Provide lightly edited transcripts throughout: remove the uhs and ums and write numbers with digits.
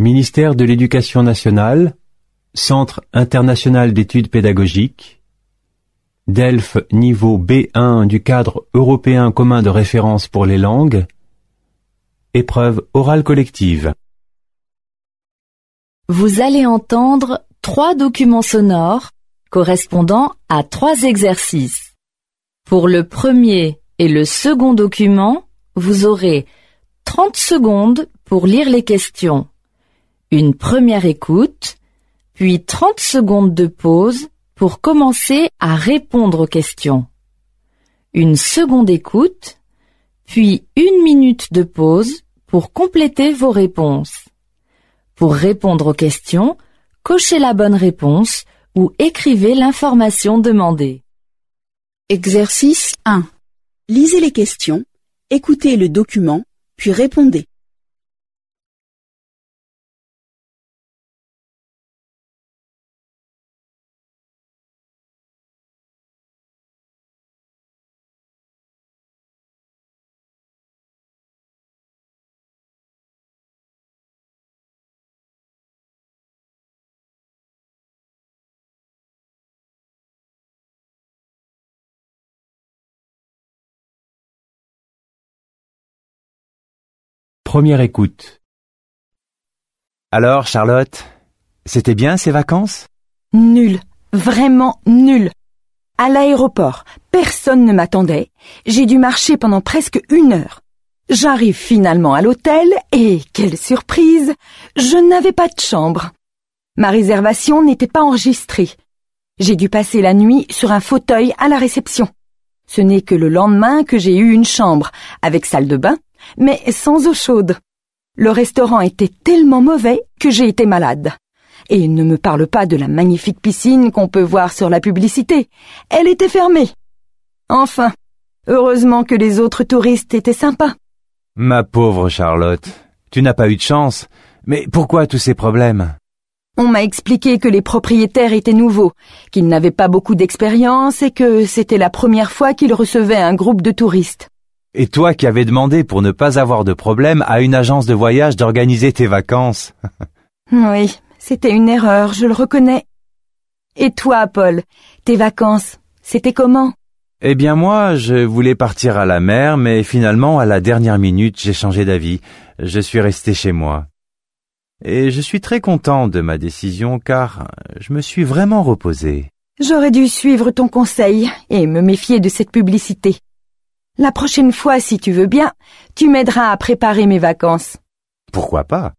Ministère de l'Éducation nationale, Centre international d'études pédagogiques, DELF niveau B1 du cadre européen commun de référence pour les langues, épreuve orale collective. Vous allez entendre 3 documents sonores correspondant à 3 exercices. Pour le premier et le second document, vous aurez 30 secondes pour lire les questions, une première écoute, puis 30 secondes de pause pour commencer à répondre aux questions, une seconde écoute, puis 1 minute de pause pour compléter vos réponses. Pour répondre aux questions, cochez la bonne réponse ou écrivez l'information demandée. Exercice 1. Lisez les questions, écoutez le document, puis répondez. Première écoute. Alors, Charlotte, c'était bien ces vacances? Nul, vraiment nul. À l'aéroport, personne ne m'attendait. J'ai dû marcher pendant presque 1 heure. J'arrive finalement à l'hôtel et, quelle surprise, je n'avais pas de chambre. Ma réservation n'était pas enregistrée. J'ai dû passer la nuit sur un fauteuil à la réception. Ce n'est que le lendemain que j'ai eu une chambre, avec salle de bain, mais sans eau chaude. Le restaurant était tellement mauvais que j'ai été malade. Et ne me parle pas de la magnifique piscine qu'on peut voir sur la publicité. Elle était fermée. Enfin, heureusement que les autres touristes étaient sympas. Ma pauvre Charlotte, tu n'as pas eu de chance. Mais pourquoi tous ces problèmes? On m'a expliqué que les propriétaires étaient nouveaux, qu'ils n'avaient pas beaucoup d'expérience et que c'était la première fois qu'ils recevaient un groupe de touristes. Et toi qui avais demandé pour ne pas avoir de problème à une agence de voyage d'organiser tes vacances. Oui, c'était une erreur, je le reconnais. Et toi, Paul, tes vacances, c'était comment? Eh bien moi, je voulais partir à la mer, mais finalement, à la dernière minute, j'ai changé d'avis. Je suis resté chez moi. Et je suis très content de ma décision car je me suis vraiment reposé. J'aurais dû suivre ton conseil et me méfier de cette publicité. La prochaine fois, si tu veux bien, tu m'aideras à préparer mes vacances. Pourquoi pas?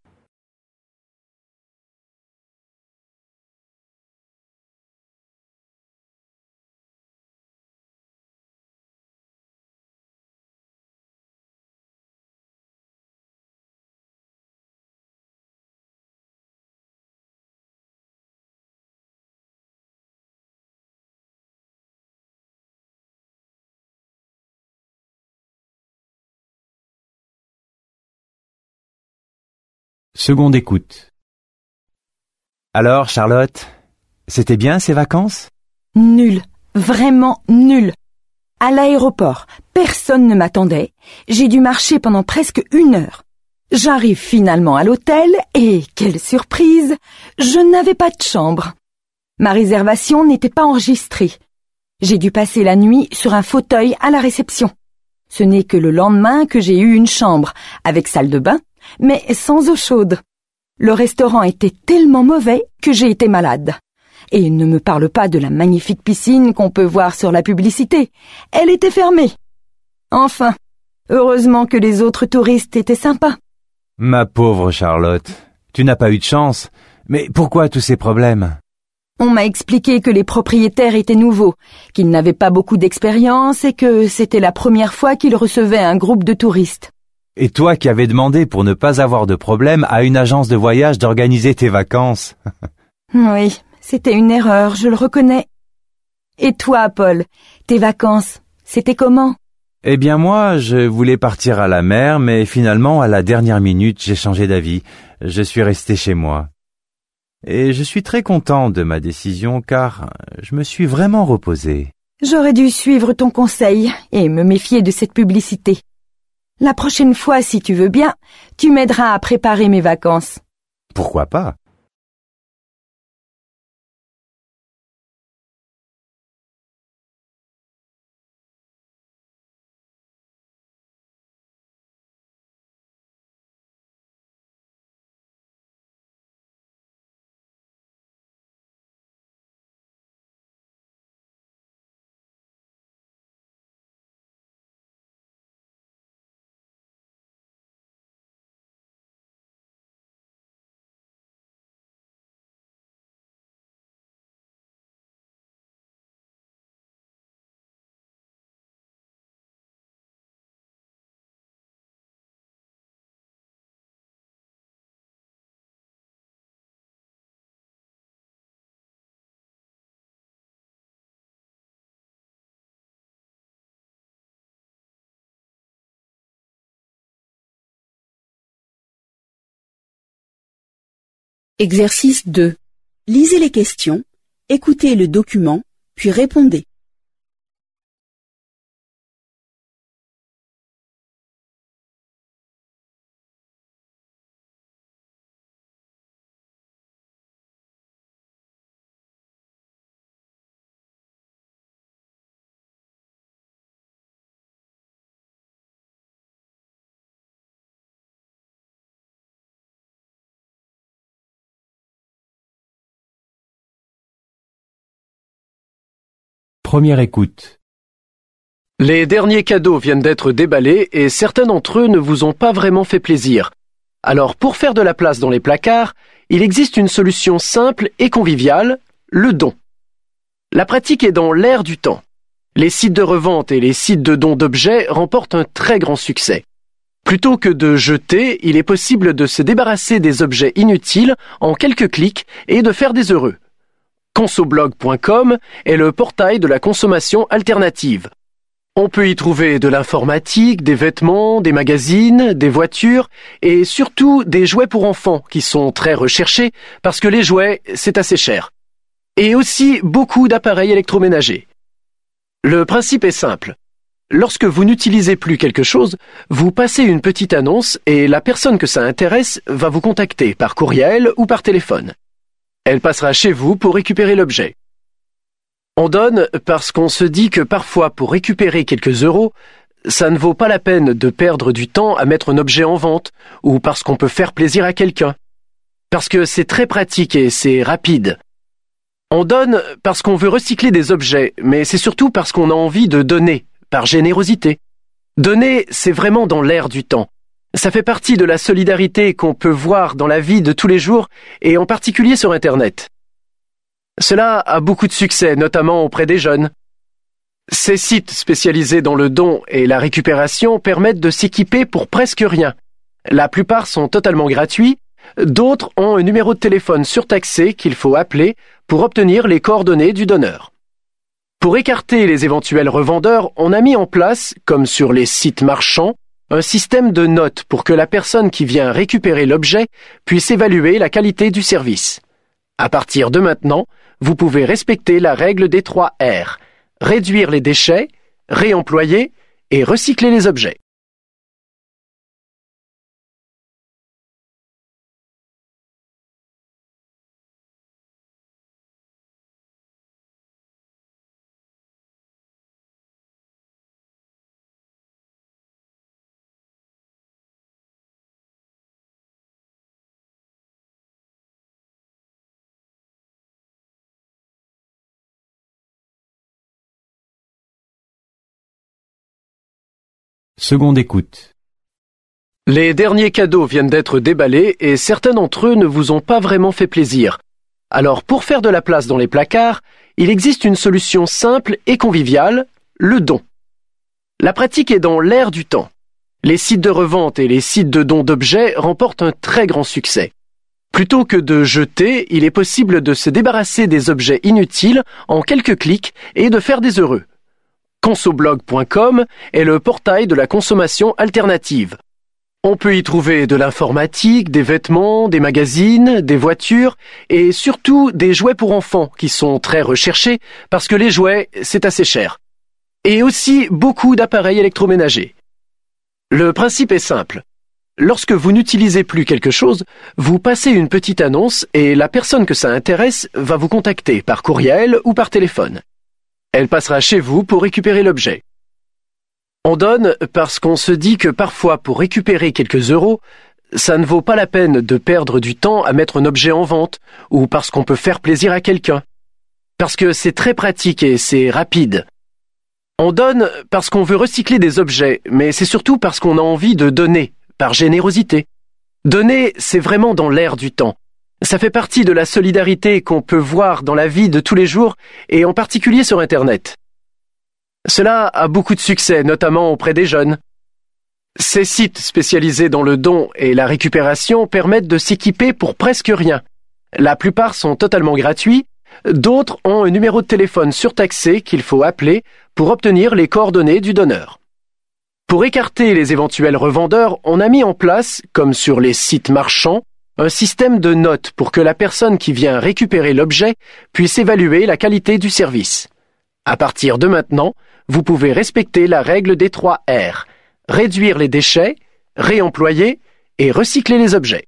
Seconde écoute. Alors, Charlotte, c'était bien ces vacances? Nul, vraiment nul. À l'aéroport, personne ne m'attendait. J'ai dû marcher pendant presque 1 heure. J'arrive finalement à l'hôtel et, quelle surprise, je n'avais pas de chambre. Ma réservation n'était pas enregistrée. J'ai dû passer la nuit sur un fauteuil à la réception. Ce n'est que le lendemain que j'ai eu une chambre, avec salle de bain, mais sans eau chaude. Le restaurant était tellement mauvais que j'ai été malade. Et ne me parle pas de la magnifique piscine qu'on peut voir sur la publicité. Elle était fermée. Enfin, heureusement que les autres touristes étaient sympas. Ma pauvre Charlotte, tu n'as pas eu de chance. Mais pourquoi tous ces problèmes? On m'a expliqué que les propriétaires étaient nouveaux, qu'ils n'avaient pas beaucoup d'expérience et que c'était la première fois qu'ils recevaient un groupe de touristes. Et toi qui avais demandé pour ne pas avoir de problème à une agence de voyage d'organiser tes vacances. Oui, c'était une erreur, je le reconnais. Et toi, Paul, tes vacances, c'était comment? Eh bien moi, je voulais partir à la mer, mais finalement, à la dernière minute, j'ai changé d'avis. Je suis resté chez moi. Et je suis très content de ma décision car je me suis vraiment reposé. J'aurais dû suivre ton conseil et me méfier de cette publicité. La prochaine fois, si tu veux bien, tu m'aideras à préparer mes vacances. Pourquoi pas? Exercice 2. Lisez les questions, écoutez le document, puis répondez. Première écoute. Les derniers cadeaux viennent d'être déballés et certains d'entre eux ne vous ont pas vraiment fait plaisir. Alors pour faire de la place dans les placards, il existe une solution simple et conviviale, le don. La pratique est dans l'air du temps. Les sites de revente et les sites de dons d'objets remportent un très grand succès. Plutôt que de jeter, il est possible de se débarrasser des objets inutiles en quelques clics et de faire des heureux. Consoblog.com est le portail de la consommation alternative. On peut y trouver de l'informatique, des vêtements, des magazines, des voitures et surtout des jouets pour enfants qui sont très recherchés parce que les jouets, c'est assez cher. Et aussi beaucoup d'appareils électroménagers. Le principe est simple. Lorsque vous n'utilisez plus quelque chose, vous passez une petite annonce et la personne que ça intéresse va vous contacter par courriel ou par téléphone. Elle passera chez vous pour récupérer l'objet. On donne parce qu'on se dit que parfois pour récupérer quelques euros, ça ne vaut pas la peine de perdre du temps à mettre un objet en vente ou parce qu'on peut faire plaisir à quelqu'un. Parce que c'est très pratique et c'est rapide. On donne parce qu'on veut recycler des objets, mais c'est surtout parce qu'on a envie de donner, par générosité. Donner, c'est vraiment dans l'air du temps. Ça fait partie de la solidarité qu'on peut voir dans la vie de tous les jours et en particulier sur Internet. Cela a beaucoup de succès, notamment auprès des jeunes. Ces sites spécialisés dans le don et la récupération permettent de s'équiper pour presque rien. La plupart sont totalement gratuits, d'autres ont un numéro de téléphone surtaxé qu'il faut appeler pour obtenir les coordonnées du donneur. Pour écarter les éventuels revendeurs, on a mis en place, comme sur les sites marchands, un système de notes pour que la personne qui vient récupérer l'objet puisse évaluer la qualité du service. À partir de maintenant, vous pouvez respecter la règle des 3 R, réduire les déchets, réemployer et recycler les objets. Seconde écoute. Les derniers cadeaux viennent d'être déballés et certains d'entre eux ne vous ont pas vraiment fait plaisir. Alors pour faire de la place dans les placards, il existe une solution simple et conviviale, le don. La pratique est dans l'air du temps. Les sites de revente et les sites de dons d'objets remportent un très grand succès. Plutôt que de jeter, il est possible de se débarrasser des objets inutiles en quelques clics et de faire des heureux. Consoblog.com est le portail de la consommation alternative. On peut y trouver de l'informatique, des vêtements, des magazines, des voitures et surtout des jouets pour enfants qui sont très recherchés parce que les jouets, c'est assez cher. Et aussi beaucoup d'appareils électroménagers. Le principe est simple. Lorsque vous n'utilisez plus quelque chose, vous passez une petite annonce et la personne que ça intéresse va vous contacter par courriel ou par téléphone. Elle passera chez vous pour récupérer l'objet. On donne parce qu'on se dit que parfois pour récupérer quelques euros, ça ne vaut pas la peine de perdre du temps à mettre un objet en vente ou parce qu'on peut faire plaisir à quelqu'un. Parce que c'est très pratique et c'est rapide. On donne parce qu'on veut recycler des objets, mais c'est surtout parce qu'on a envie de donner, par générosité. Donner, c'est vraiment dans l'air du temps. Ça fait partie de la solidarité qu'on peut voir dans la vie de tous les jours et en particulier sur Internet. Cela a beaucoup de succès, notamment auprès des jeunes. Ces sites spécialisés dans le don et la récupération permettent de s'équiper pour presque rien. La plupart sont totalement gratuits, d'autres ont un numéro de téléphone surtaxé qu'il faut appeler pour obtenir les coordonnées du donneur. Pour écarter les éventuels revendeurs, on a mis en place, comme sur les sites marchands, un système de notes pour que la personne qui vient récupérer l'objet puisse évaluer la qualité du service. À partir de maintenant, vous pouvez respecter la règle des 3 R. Réduire les déchets, réemployer et recycler les objets.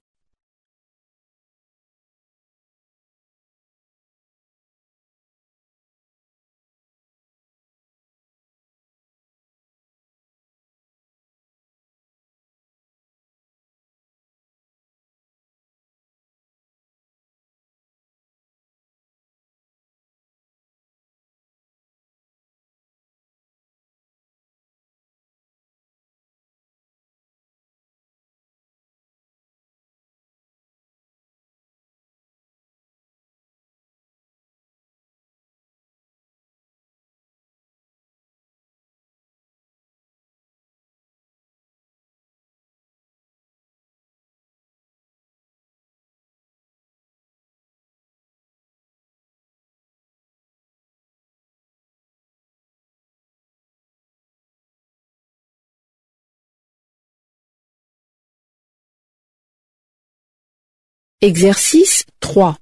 Exercice 3.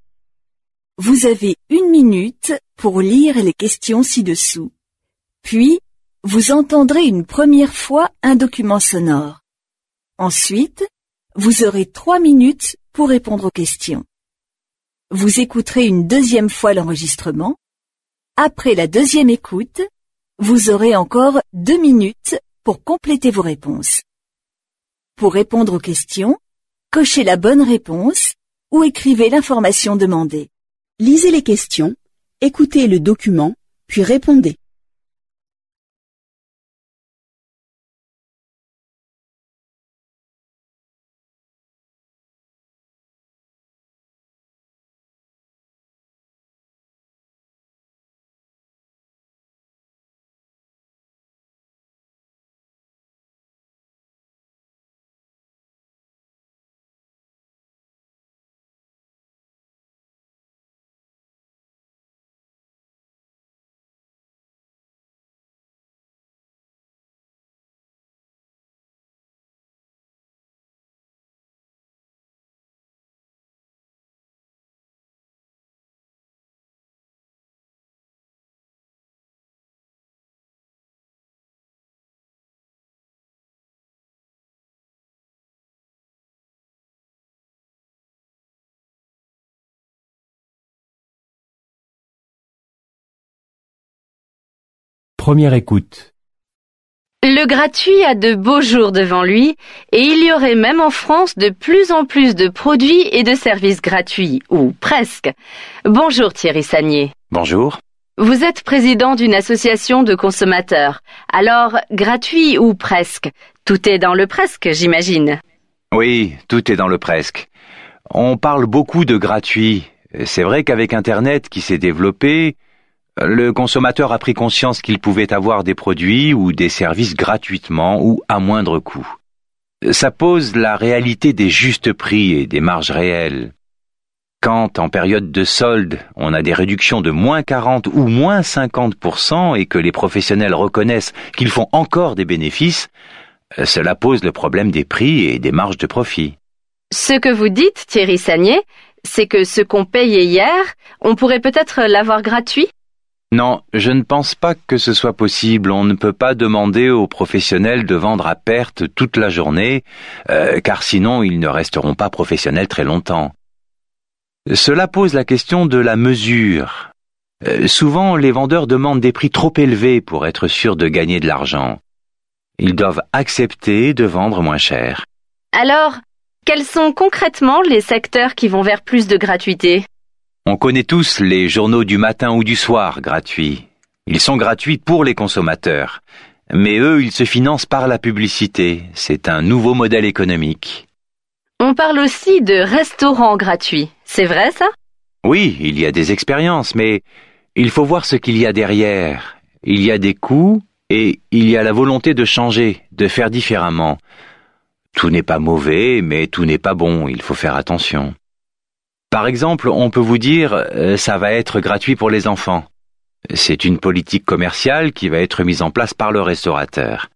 Vous avez 1 minute pour lire les questions ci-dessous. Puis, vous entendrez une première fois un document sonore. Ensuite, vous aurez 3 minutes pour répondre aux questions. Vous écouterez une deuxième fois l'enregistrement. Après la deuxième écoute, vous aurez encore 2 minutes pour compléter vos réponses. Pour répondre aux questions, cochez la bonne réponse ou écrivez l'information demandée. Lisez les questions, écoutez le document, puis répondez. Première écoute. Le gratuit a de beaux jours devant lui et il y aurait même en France de plus en plus de produits et de services gratuits, ou presque. Bonjour Thierry Sagnier. Bonjour. Vous êtes président d'une association de consommateurs. Alors, gratuit ou presque? Tout est dans le presque, j'imagine. Oui, tout est dans le presque. On parle beaucoup de gratuit. C'est vrai qu'avec Internet qui s'est développé, le consommateur a pris conscience qu'il pouvait avoir des produits ou des services gratuitement ou à moindre coût. Ça pose la réalité des justes prix et des marges réelles. Quand, en période de solde, on a des réductions de moins 40 ou moins 50% et que les professionnels reconnaissent qu'ils font encore des bénéfices, cela pose le problème des prix et des marges de profit. Ce que vous dites, Thierry Sagnier, c'est que ce qu'on payait hier, on pourrait peut-être l'avoir gratuit? Non, je ne pense pas que ce soit possible. On ne peut pas demander aux professionnels de vendre à perte toute la journée, car sinon ils ne resteront pas professionnels très longtemps. Cela pose la question de la mesure. Souvent, les vendeurs demandent des prix trop élevés pour être sûrs de gagner de l'argent. Ils doivent accepter de vendre moins cher. Alors, quels sont concrètement les secteurs qui vont vers plus de gratuité? On connaît tous les journaux du matin ou du soir gratuits. Ils sont gratuits pour les consommateurs. Mais eux, ils se financent par la publicité. C'est un nouveau modèle économique. On parle aussi de restaurants gratuits. C'est vrai ça? Oui, il y a des expériences, mais il faut voir ce qu'il y a derrière. Il y a des coûts et il y a la volonté de changer, de faire différemment. Tout n'est pas mauvais, mais tout n'est pas bon. Il faut faire attention. Par exemple, on peut vous dire ça va être gratuit pour les enfants. C'est une politique commerciale qui va être mise en place par le restaurateur.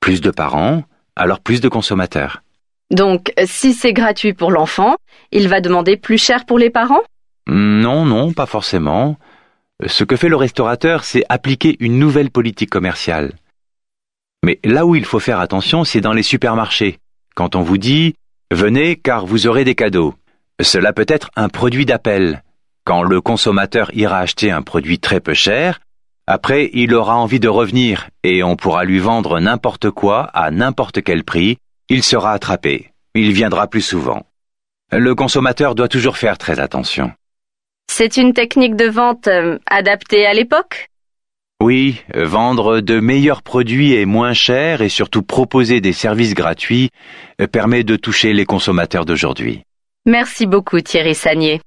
Plus de parents, alors plus de consommateurs. Donc, si c'est gratuit pour l'enfant, il va demander plus cher pour les parents? Non, pas forcément. Ce que fait le restaurateur, c'est appliquer une nouvelle politique commerciale. Mais là où il faut faire attention, c'est dans les supermarchés. Quand on vous dit « Venez car vous aurez des cadeaux », cela peut être un produit d'appel. Quand le consommateur ira acheter un produit très peu cher, après il aura envie de revenir et on pourra lui vendre n'importe quoi à n'importe quel prix, il sera attrapé. Il viendra plus souvent. Le consommateur doit toujours faire très attention. C'est une technique de vente adaptée à l'époque? Oui, vendre de meilleurs produits et moins chers et surtout proposer des services gratuits permet de toucher les consommateurs d'aujourd'hui. Merci beaucoup Thierry Sagnier.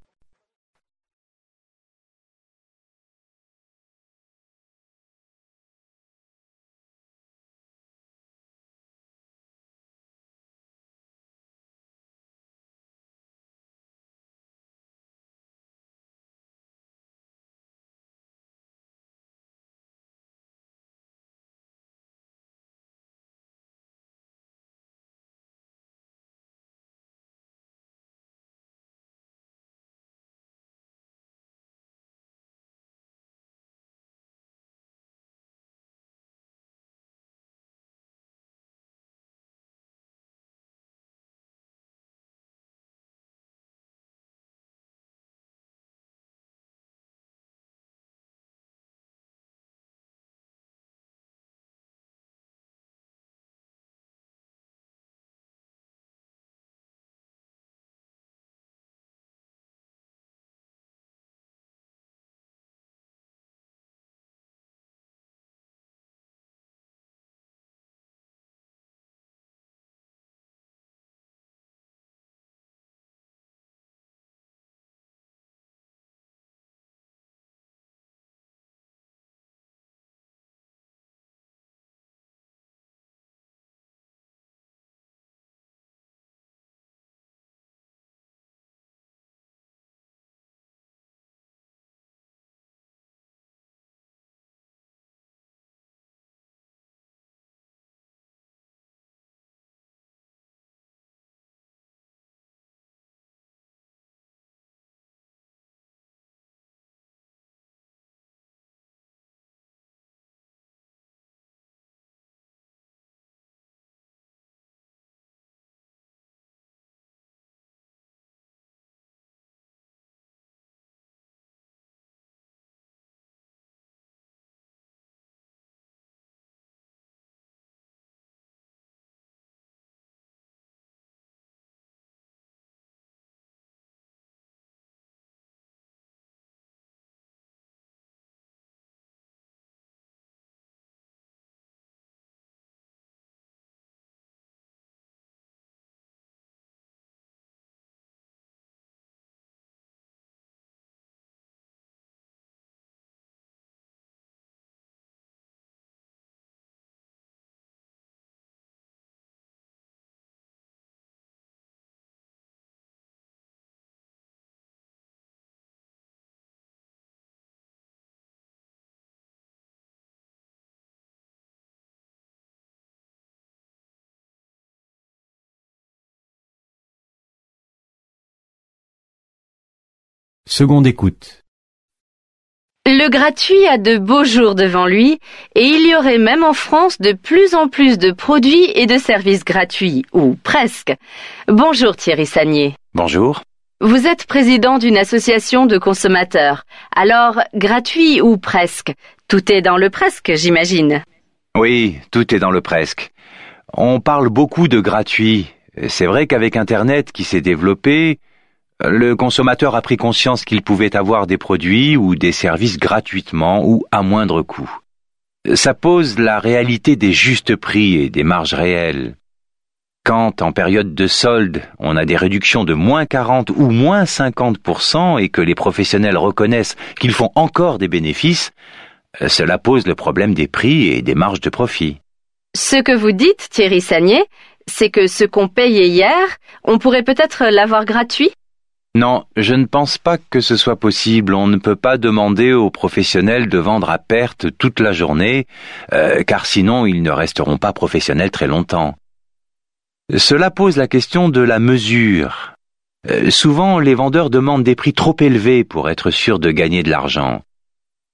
Seconde écoute. Le gratuit a de beaux jours devant lui et il y aurait même en France de plus en plus de produits et de services gratuits, ou presque. Bonjour Thierry Sagnier. Bonjour. Vous êtes président d'une association de consommateurs. Alors, gratuit ou presque? Tout est dans le presque, j'imagine. Oui, tout est dans le presque. On parle beaucoup de gratuit. C'est vrai qu'avec Internet qui s'est développé, le consommateur a pris conscience qu'il pouvait avoir des produits ou des services gratuitement ou à moindre coût. Ça pose la réalité des justes prix et des marges réelles. Quand, en période de solde, on a des réductions de moins 40 ou moins 50% et que les professionnels reconnaissent qu'ils font encore des bénéfices, cela pose le problème des prix et des marges de profit. Ce que vous dites, Thierry Sagnier, c'est que ce qu'on payait hier, on pourrait peut-être l'avoir gratuit? Non, je ne pense pas que ce soit possible. On ne peut pas demander aux professionnels de vendre à perte toute la journée, car sinon ils ne resteront pas professionnels très longtemps. Cela pose la question de la mesure. Souvent, les vendeurs demandent des prix trop élevés pour être sûrs de gagner de l'argent.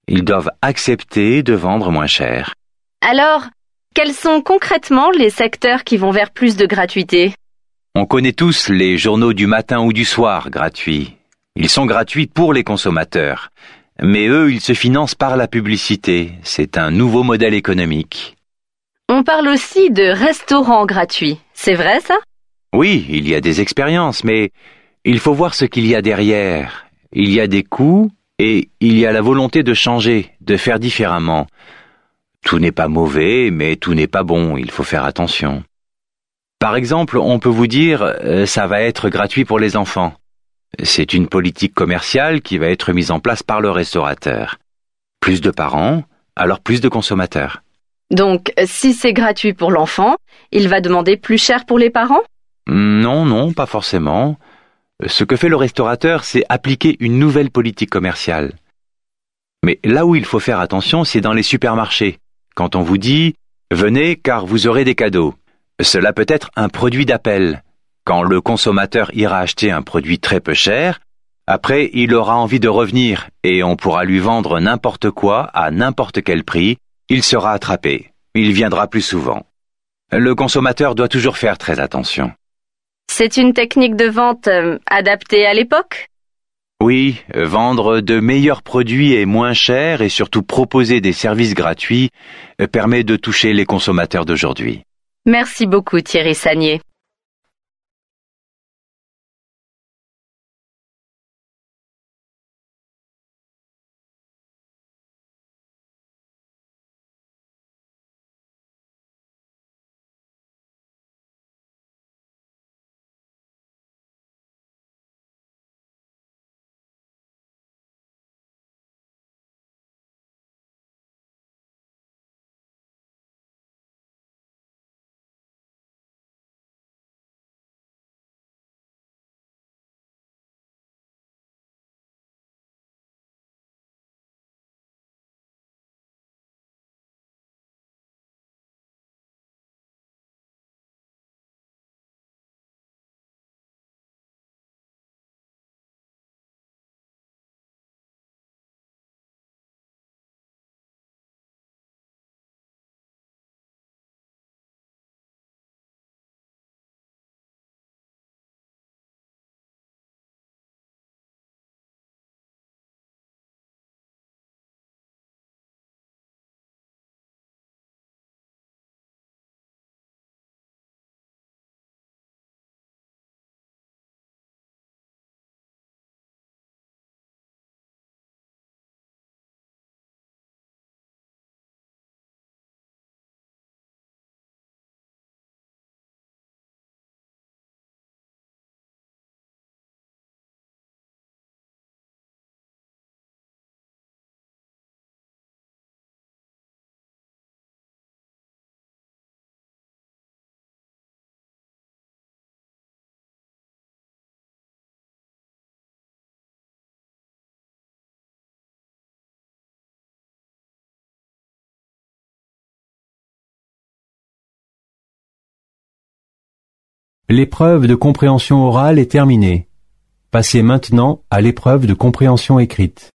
Ils doivent accepter de vendre moins cher. Alors, quels sont concrètement les secteurs qui vont vers plus de gratuité? On connaît tous les journaux du matin ou du soir gratuits. Ils sont gratuits pour les consommateurs. Mais eux, ils se financent par la publicité. C'est un nouveau modèle économique. On parle aussi de restaurants gratuits. C'est vrai ça? Oui, il y a des expériences, mais il faut voir ce qu'il y a derrière. Il y a des coûts et il y a la volonté de changer, de faire différemment. Tout n'est pas mauvais, mais tout n'est pas bon. Il faut faire attention. Par exemple, on peut vous dire ça va être gratuit pour les enfants. C'est une politique commerciale qui va être mise en place par le restaurateur. Plus de parents, alors plus de consommateurs. Donc, si c'est gratuit pour l'enfant, il va demander plus cher pour les parents? Non, pas forcément. Ce que fait le restaurateur, c'est appliquer une nouvelle politique commerciale. Mais là où il faut faire attention, c'est dans les supermarchés. Quand on vous dit « Venez car vous aurez des cadeaux », cela peut être un produit d'appel. Quand le consommateur ira acheter un produit très peu cher, après il aura envie de revenir et on pourra lui vendre n'importe quoi à n'importe quel prix. Il sera attrapé. Il viendra plus souvent. Le consommateur doit toujours faire très attention. C'est une technique de vente adaptée à l'époque? Oui, vendre de meilleurs produits et moins chers et surtout proposer des services gratuits permet de toucher les consommateurs d'aujourd'hui. Merci beaucoup Thierry Sagnier. L'épreuve de compréhension orale est terminée. Passez maintenant à l'épreuve de compréhension écrite.